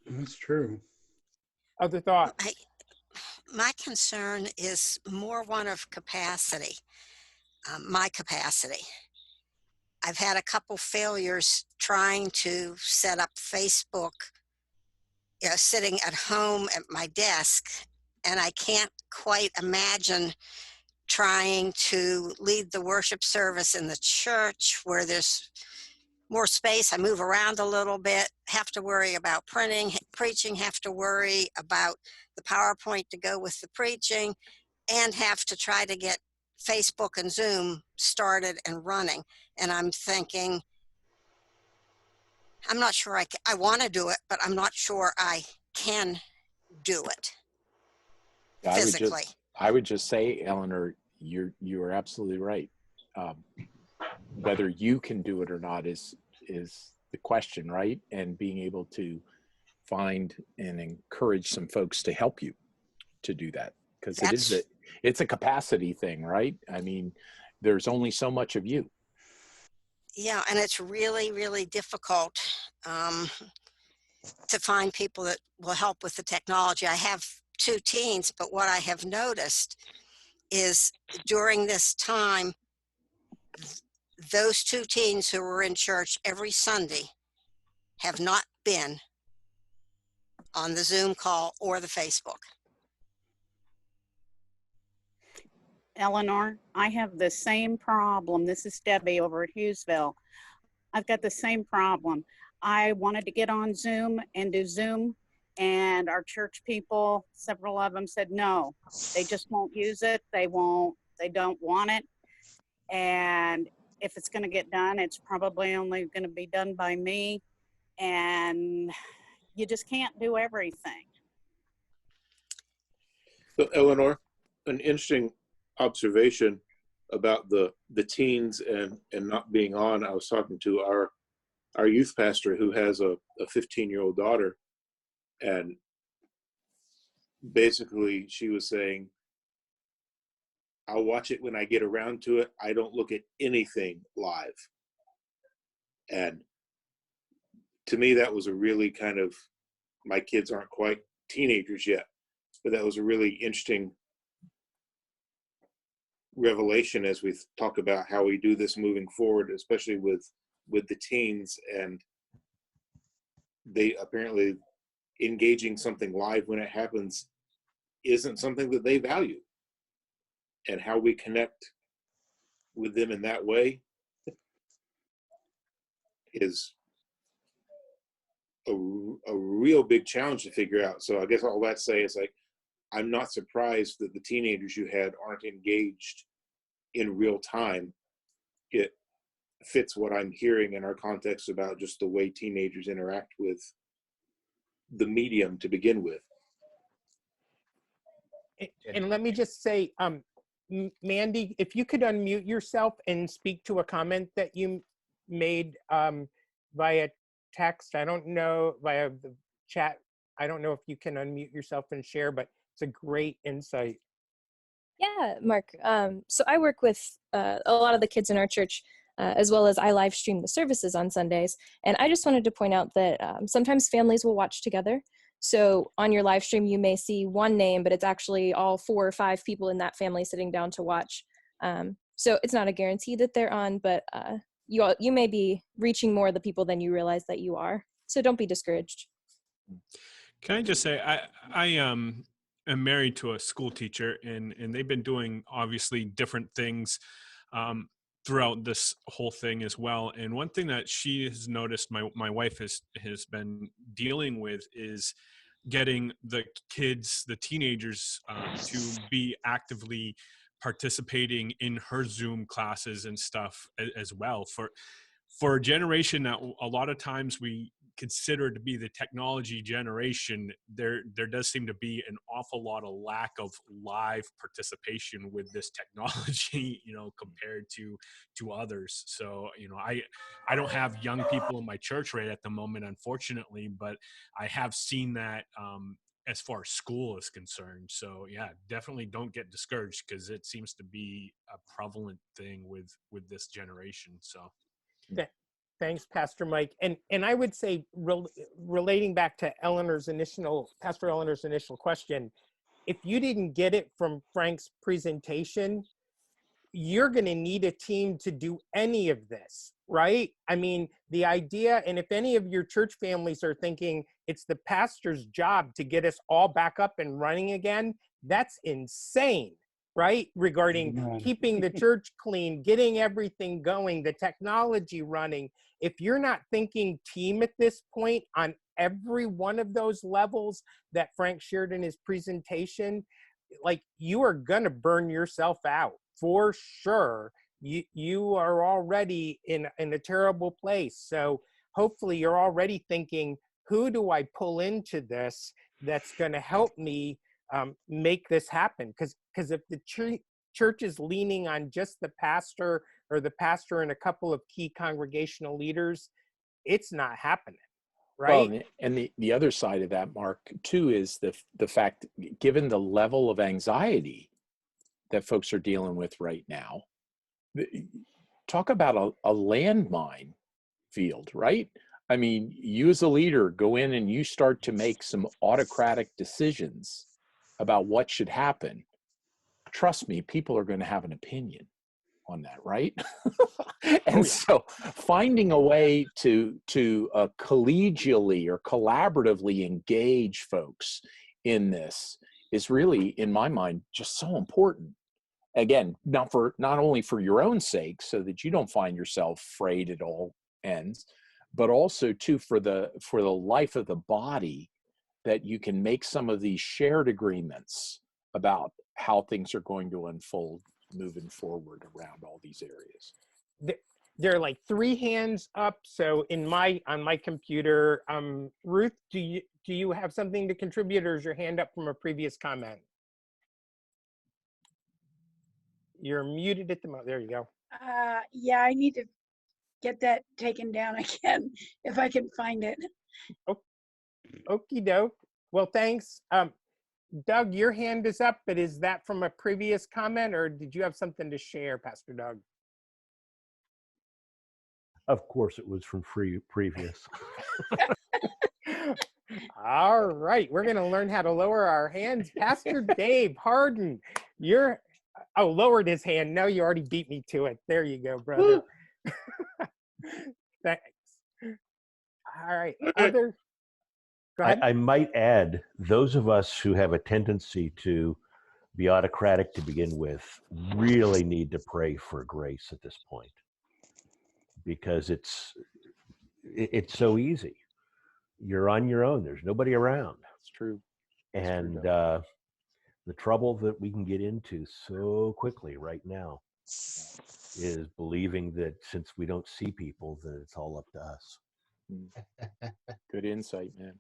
Speaker 13: That's true.
Speaker 2: Other thoughts?
Speaker 14: My concern is more one of capacity, my capacity. I've had a couple failures trying to set up Facebook sitting at home at my desk, and I can't quite imagine trying to lead the worship service in the church where there's more space. I move around a little bit, have to worry about preaching, have to worry about the PowerPoint to go with the preaching, and have to try to get Facebook and Zoom started and running. And I'm thinking, I'm not sure I want to do it, but I'm not sure I can do it physically.
Speaker 1: I would just say, Eleanor, you are absolutely right. Whether you can do it or not is the question, right? And being able to find and encourage some folks to help you to do that, because it's a capacity thing, right? I mean, there's only so much of you.
Speaker 14: Yeah, and it's really, really difficult to find people that will help with the technology. I have 2 teens, but what I have noticed is during this time, those 2 teens who were in church every Sunday have not been on the Zoom call or the Facebook.
Speaker 15: Eleanor, I have the same problem. This is Debbie over at Hughesville. I've got the same problem. I wanted to get on Zoom and do Zoom, and our church people, several of them said no, they just won't use it. They don't want it. And if it's going to get done, it's probably only going to be done by me. And you just can't do everything.
Speaker 5: So, Eleanor, an interesting observation about the teens and not being on. I was talking to our youth pastor who has a 15-year-old daughter, and basically she was saying, I'll watch it when I get around to it. I don't look at anything live. And to me, that was a really kind of, my kids aren't quite teenagers yet, but that was a really interesting revelation as we talk about how we do this moving forward, especially with the teens, and they apparently engaging something live when it happens isn't something that they value, and how we connect with them in that way is a real big challenge to figure out. So I guess all that to say is, like, I'm not surprised that the teenagers you had aren't engaged in real time. It fits what I'm hearing in our context about just the way teenagers interact with the medium to begin with.
Speaker 2: And let me just say, Mandy, if you could unmute yourself and speak to a comment that you made via text. I don't know, via the chat. I don't know if you can unmute yourself and share, but it's a great insight.
Speaker 16: Yeah, Mark. So I work with a lot of the kids in our church, as well as I live stream the services on Sundays. And I just wanted to point out that sometimes families will watch together. So on your live stream, you may see one name, but it's actually all 4 or 5 people in that family sitting down to watch. So it's not a guarantee that they're on, but you may be reaching more of the people than you realize that you are. So don't be discouraged.
Speaker 17: Can I just say, I am married to a school teacher, and they've been doing obviously different things throughout this whole thing as well. And one thing that she has noticed, my wife has been dealing with, is getting the kids, the teenagers, to be actively participating in her Zoom classes and stuff as well. For a generation that a lot of times we consider to be the technology generation, there does seem to be an awful lot of lack of live participation with this technology, compared to others. So, I don't have young people in my church right at the moment, unfortunately, but I have seen that as far as school is concerned. So yeah, definitely don't get discouraged, because it seems to be a prevalent thing with this generation. So
Speaker 2: Thanks, Pastor Mike. And I would say, relating back to Pastor Eleanor's initial question, if you didn't get it from Frank's presentation, you're going to need a team to do any of this, right? I mean, the idea, and if any of your church families are thinking it's the pastor's job to get us all back up and running again, that's insane, right? Regarding
Speaker 13: Amen.
Speaker 2: keeping the church clean, getting everything going, the technology running. If you're not thinking team at this point on every one of those levels that Frank shared in his presentation, like, you are gonna burn yourself out for sure. You are already in a terrible place. So hopefully you're already thinking, who do I pull into this that's gonna help me make this happen? Because if the church is leaning on just the pastor or the pastor and a couple of key congregational leaders, it's not happening. Right.
Speaker 1: Well, and the other side of that, Mark, too, is the fact, given the level of anxiety that folks are dealing with right now, talk about a landmine field, right? I mean, you as a leader go in and you start to make some autocratic decisions about what should happen. Trust me, people are going to have an opinion on that, right? And so finding a way to collegially or collaboratively engage folks in this is really, in my mind, just so important. Again, not only for your own sake, so that you don't find yourself frayed at all ends, but also too for the life of the body, that you can make some of these shared agreements about how things are going to unfold moving forward around all these areas.
Speaker 2: There are like 3 hands up. So on my computer, Ruth, do you have something to contribute, or is your hand up from a previous comment? You're muted at the moment. There you go.
Speaker 4: Yeah, I need to get that taken down again if I can find it.
Speaker 2: Oh, okie doke. Well, thanks. Doug, your hand is up, but is that from a previous comment, or did you have something to share, Pastor Doug?
Speaker 12: Of course, it was from previous.
Speaker 2: All right, we're going to learn how to lower our hands. Pastor Dave Harden, lowered his hand. No, you already beat me to it. There you go, brother. Thanks. All right, go ahead.
Speaker 12: I might add, those of us who have a tendency to be autocratic to begin with really need to pray for grace at this point, because it's so easy. You're on your own. There's nobody around.
Speaker 1: It's true.
Speaker 12: And the trouble that we can get into so quickly right now is believing that since we don't see people, that it's all up to us.
Speaker 1: Good insight, man.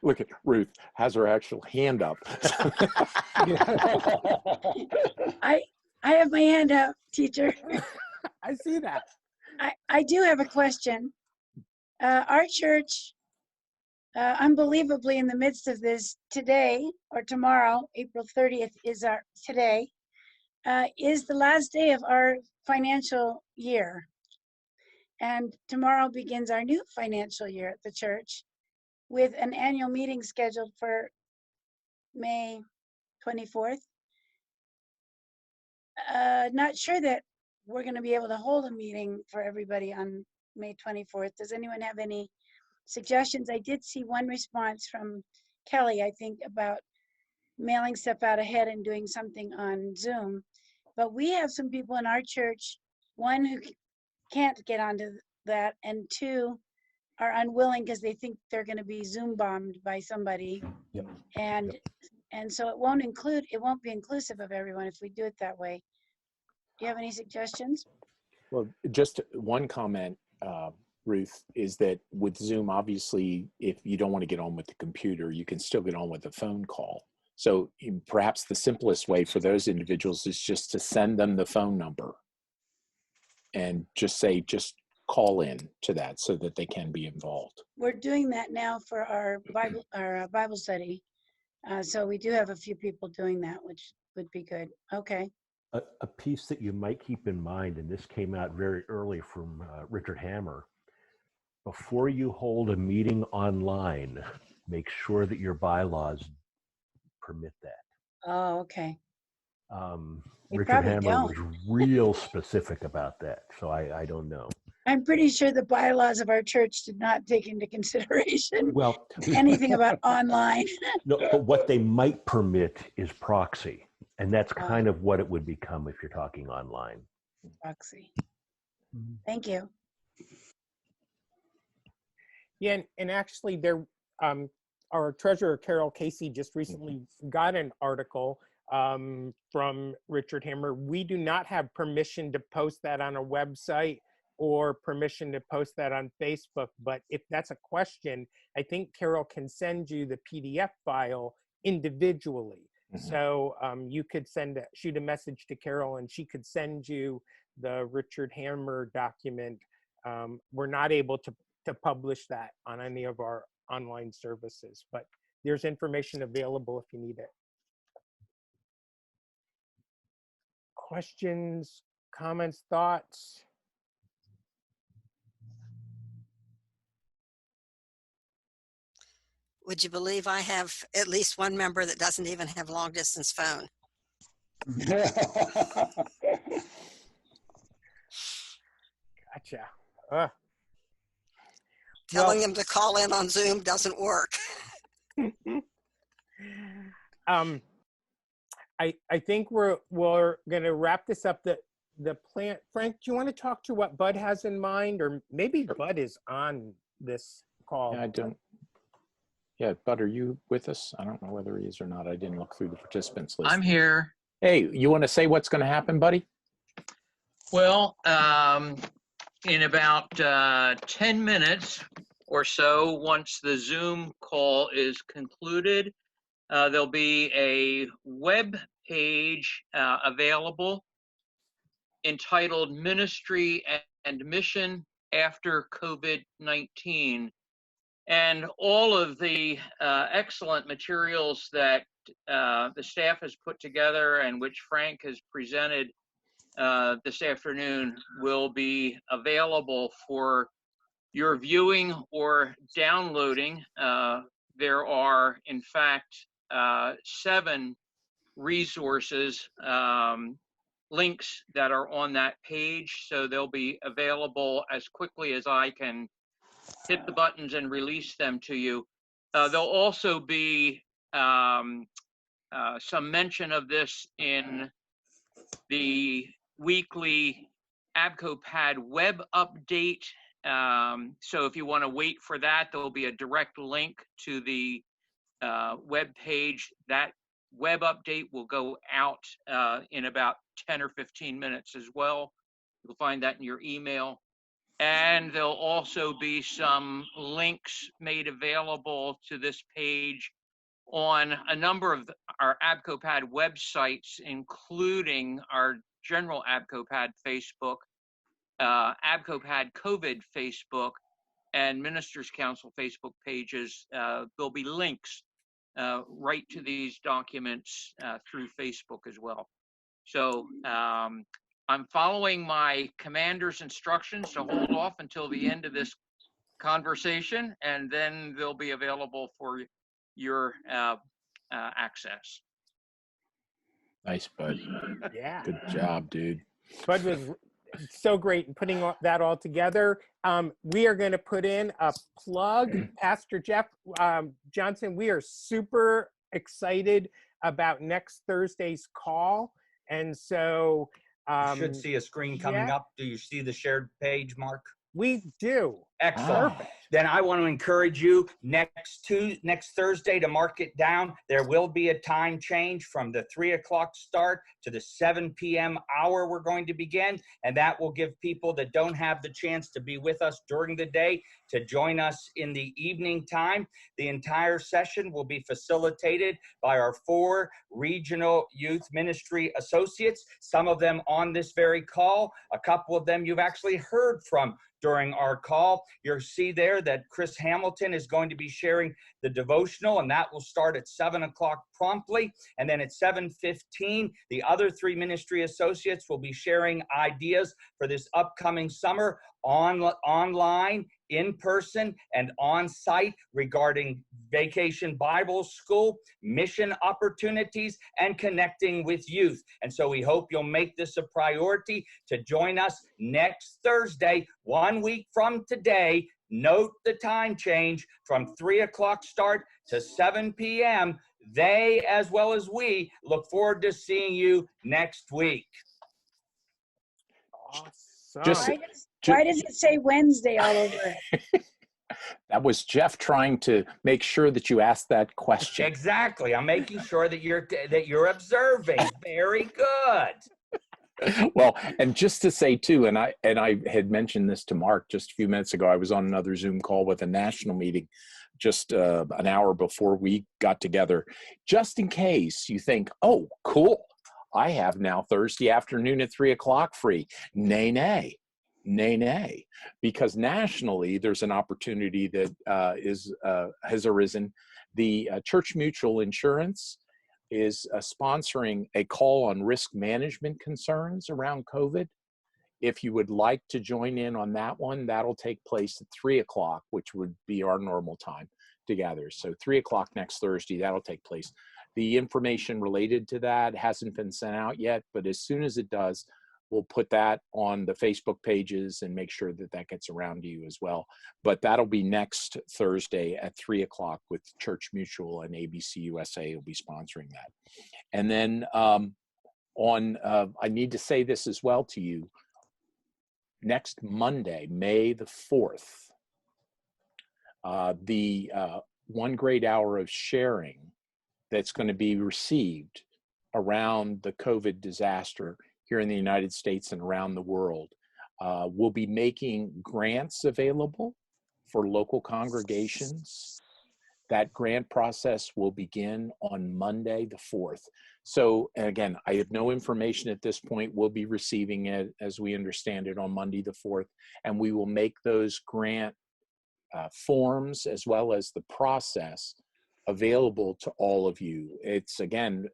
Speaker 1: Look at Ruth has her actual hand up.
Speaker 4: I have my hand up, teacher.
Speaker 2: I see that.
Speaker 4: I do have a question. Our church, unbelievably, in the midst of this, today or tomorrow, April 30th is is the last day of our financial year. And tomorrow begins our new financial year at the church, with an annual meeting scheduled for May 24th. Not sure that we're going to be able to hold a meeting for everybody on May 24th. Does anyone have any suggestions? I did see one response from Kelly, I think, about mailing stuff out ahead and doing something on Zoom. But we have some people in our church, one who can't get onto that, and 2 are unwilling because they think they're going to be Zoom bombed by somebody.
Speaker 12: Yep.
Speaker 4: And so it won't be inclusive of everyone if we do it that way. Do you have any suggestions?
Speaker 1: Well, just one comment, Ruth, is that with Zoom, obviously, if you don't want to get on with the computer, you can still get on with a phone call. So perhaps the simplest way for those individuals is just to send them the phone number and just call in to that so that they can be involved.
Speaker 4: We're doing that now for our Bible study. So we do have a few people doing that, which would be good. Okay.
Speaker 12: A piece that you might keep in mind, and this came out very early from Richard Hammer, before you hold a meeting online, make sure that your bylaws permit that.
Speaker 4: Oh, okay. They
Speaker 12: Richard
Speaker 4: probably
Speaker 12: Hammer was
Speaker 4: don't.
Speaker 12: real specific about that, so I don't know.
Speaker 4: I'm pretty sure the bylaws of our church did not take into consideration
Speaker 12: Well,
Speaker 4: anything about online.
Speaker 12: no, but what they might permit is proxy, and that's kind of what it would become if you're talking online.
Speaker 4: Proxy. Thank you.
Speaker 2: Yeah, and actually there, our treasurer, Carol Casey, just recently got an article from Richard Hammer. We do not have permission to post that on a website or permission to post that on Facebook, but if that's a question, I think Carol can send you the PDF file individually. So you could shoot a message to Carol and she could send you the Richard Hammer document. We're not able to publish that on any of our online services, but there's information available if you need it. Questions, comments, thoughts?
Speaker 14: Would you believe I have at least one member that doesn't even have long distance phone?
Speaker 2: Gotcha.
Speaker 14: Telling them to call in on Zoom doesn't work.
Speaker 2: I think we're going to wrap this up. The plan, Frank, do you want to talk to what Bud has in mind, or maybe Bud is on this call?
Speaker 1: Yeah, I don't. Yeah, Bud, are you with us? I don't know whether he is or not. I didn't look through the participants list.
Speaker 18: I'm here.
Speaker 1: Hey, you want to say what's going to happen, buddy?
Speaker 18: Well, in about 10 minutes or so, once the Zoom call is concluded, there'll be a web page available entitled Ministry and Mission After COVID-19. And all of the excellent materials that the staff has put together and which Frank has presented this afternoon will be available for your viewing or downloading. There are, in fact, 7 resources, links that are on that page, so they'll be available as quickly as I can hit the buttons and release them to you. There'll also be some mention of this in the weekly ABCOPAD web update. So if you want to wait for that, there'll be a direct link to the web page. That web update will go out in about 10 or 15 minutes as well. You'll find that in your email. And there'll also be some links made available to this page on a number of our ABCOPAD websites, including our general ABCOPAD Facebook, ABCOPAD COVID Facebook, and Ministers Council Facebook pages. There'll be links right to these documents through Facebook as well. So I'm following my commander's instructions to hold off until the end of this conversation, and then they'll be available for your access.
Speaker 1: Nice, Bud.
Speaker 2: Yeah.
Speaker 1: Good job, dude.
Speaker 2: Bud was so great in putting that all together. We are going to put in a plug. Pastor Jeff Johnson, we are super excited about next Thursday's call. And so
Speaker 3: you should see a screen coming up. Do you see the shared page, Mark?
Speaker 2: We do.
Speaker 3: Excellent. Then I want to encourage you next Thursday to mark it down. There will be a time change from the 3 o'clock start to the 7 p.m. hour we're going to begin. And that will give people that don't have the chance to be with us during the day to join us in the evening time. The entire session will be facilitated by our 4 regional youth ministry associates, some of them on this very call, a couple of them you've actually heard from during our call. You'll see there that Chris Hamilton is going to be sharing the devotional, and that will start at 7 o'clock promptly. And then at 7:15, the other 3 ministry associates will be sharing ideas for this upcoming summer online, in person, and on site regarding Vacation Bible School, mission opportunities, and connecting with youth. And so we hope you'll make this a priority to join us next Thursday, 1 week from today. Note the time change from 3 o'clock start to 7 p.m. They, as well as we, look forward to seeing you next week.
Speaker 2: Awesome.
Speaker 4: Why does it say Wednesday all over it?
Speaker 1: That was Jeff trying to make sure that you asked that question.
Speaker 3: Exactly. I'm making sure that you're observing. Very good.
Speaker 1: Well, and just to say too, and I had mentioned this to Mark just a few minutes ago. I was on another Zoom call with a national meeting just an hour before we got together, just in case you think, oh, cool, I have now Thursday afternoon at 3 o'clock free. Nay, nay. Nay, nay, because nationally there's an opportunity that has arisen. The Church Mutual Insurance is sponsoring a call on risk management concerns around COVID. If you would like to join in on that one, that'll take place at 3 o'clock, which would be our normal time to gather. So 3 o'clock next Thursday, that'll take place. The information related to that hasn't been sent out yet, but as soon as it does, we'll put that on the Facebook pages and make sure that that gets around to you as well. But that'll be next Thursday at 3 o'clock with Church Mutual, and ABC USA will be sponsoring that. And then I need to say this as well to you, next Monday, May the 4th, the 1 great hour of sharing that's going to be received around the COVID disaster here in the United States and around the world. We'll be making grants available for local congregations. That grant process will begin on Monday the 4th. So again, I have no information at this point. We'll be receiving it, as we understand it, on Monday the 4th, and we will make those grant forms as well as the process available to all of you. It's, again,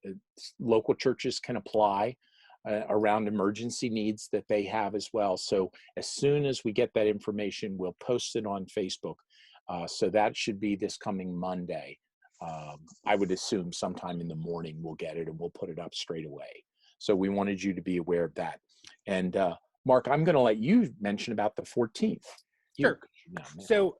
Speaker 1: local churches can apply around emergency needs that they have as well. So as soon as we get that information, we'll post it on Facebook. So that should be this coming Monday. I would assume sometime in the morning we'll get it and we'll put it up straight away. So we wanted you to be aware of that. And Mark, I'm going to let you mention about the 14th.
Speaker 2: Sure. So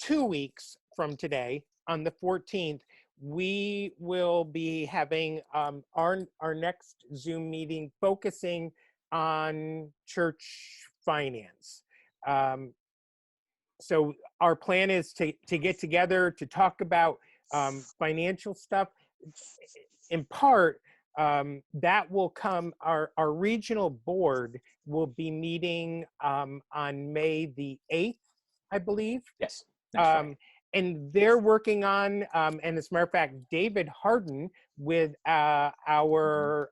Speaker 2: 2 weeks from today, on the 14th, we will be having our next Zoom meeting focusing on church finance. So our plan is to get together to talk about financial stuff. In part, that will come, our regional board will be meeting on May the 8th, I believe.
Speaker 1: Yes. That's right.
Speaker 2: And they're working on, and as a matter of fact, David Harden with our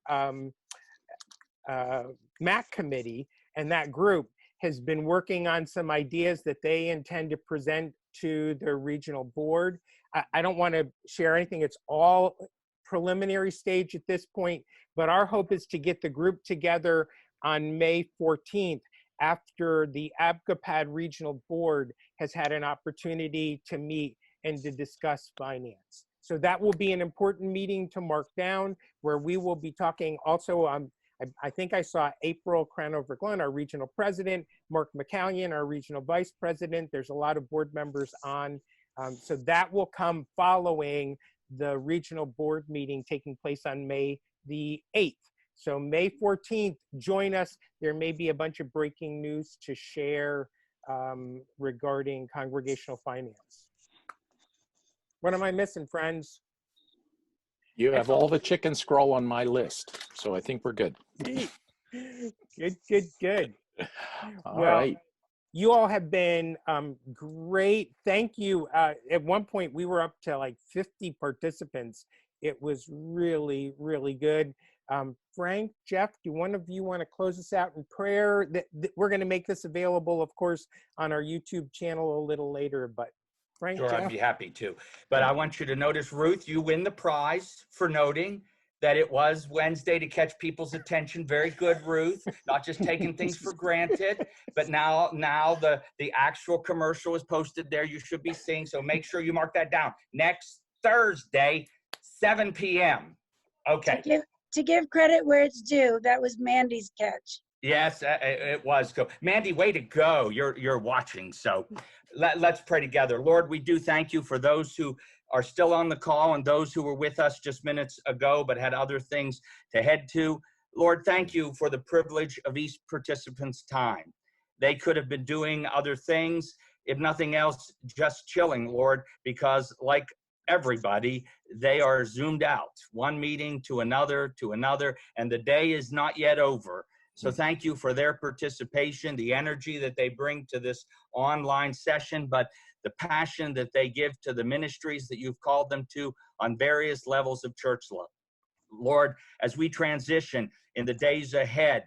Speaker 2: MAC committee and that group has been working on some ideas that they intend to present to their regional board. I don't want to share anything. It's all preliminary stage at this point, but our hope is to get the group together on May 14th after the ABCOPAD regional board has had an opportunity to meet and to discuss finance. So that will be an important meeting to mark down, where we will be talking also, I think I saw April Cranover-Glenn, our regional president, Mark McCallion, our regional vice president. There's a lot of board members on. So that will come following the regional board meeting taking place on May the 8th. So May 14th, join us. There may be a bunch of breaking news to share regarding congregational finance. What am I missing, friends?
Speaker 1: You have all the chicken scroll on my list, so I think we're good.
Speaker 2: Good.
Speaker 1: All right.
Speaker 2: You all have been great. Thank you. At one point, we were up to like 50 participants. It was really, really good. Frank, Jeff, do one of you want to close us out in prayer? We're going to make this available, of course, on our YouTube channel a little later, but Frank,
Speaker 3: Sure,
Speaker 2: Jeff?
Speaker 3: I'd be happy to. But I want you to notice, Ruth, you win the prize for noting that it was Wednesday to catch people's attention. Very good, Ruth. Not just taking things for granted, but now the actual commercial is posted there. You should be seeing, so make sure you mark that down. Next Thursday, 7 p.m. Okay.
Speaker 4: To give credit where it's due, that was Mandy's catch.
Speaker 3: Yes, it was. So, Mandy, way to go. You're watching. So let's pray together. Lord, we do thank you for those who are still on the call and those who were with us just minutes ago but had other things to head to. Lord, thank you for the privilege of each participant's time. They could have been doing other things, if nothing else, just chilling, Lord, because like everybody, they are zoomed out, one meeting to another, and the day is not yet over. So thank you for their participation, the energy that they bring to this online session, but the passion that they give to the ministries that you've called them to on various levels of church love. Lord, as we transition in the days ahead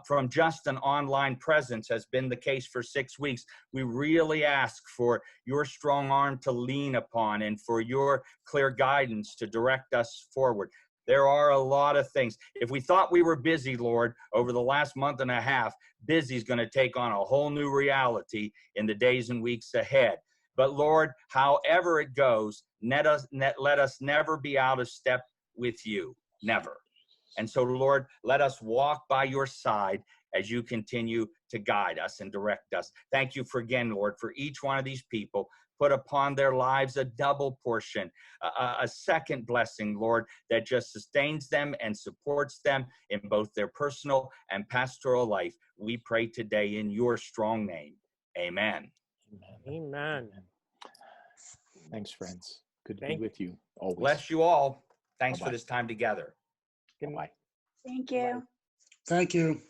Speaker 3: from just an online presence, has been the case for 6 weeks, we really ask for your strong arm to lean upon and for your clear guidance to direct us forward. There are a lot of things. If we thought we were busy, Lord, over the last month and a half, busy is going to take on a whole new reality in the days and weeks ahead. But Lord, however it goes, let us never be out of step with you. Never. And so, Lord, let us walk by your side as you continue to guide us and direct us. Thank you again, Lord, for each one of these people. Put upon their lives a double portion, a second blessing, Lord, that just sustains them and supports them in both their personal and pastoral life. We pray today in your strong name. Amen.
Speaker 2: Amen.
Speaker 1: Thanks, friends. Good to be with you always.
Speaker 3: Bless you all. Thanks
Speaker 1: Bye-bye.
Speaker 3: for this time together.
Speaker 1: Bye-bye.
Speaker 4: Thank you.
Speaker 13: Thank you.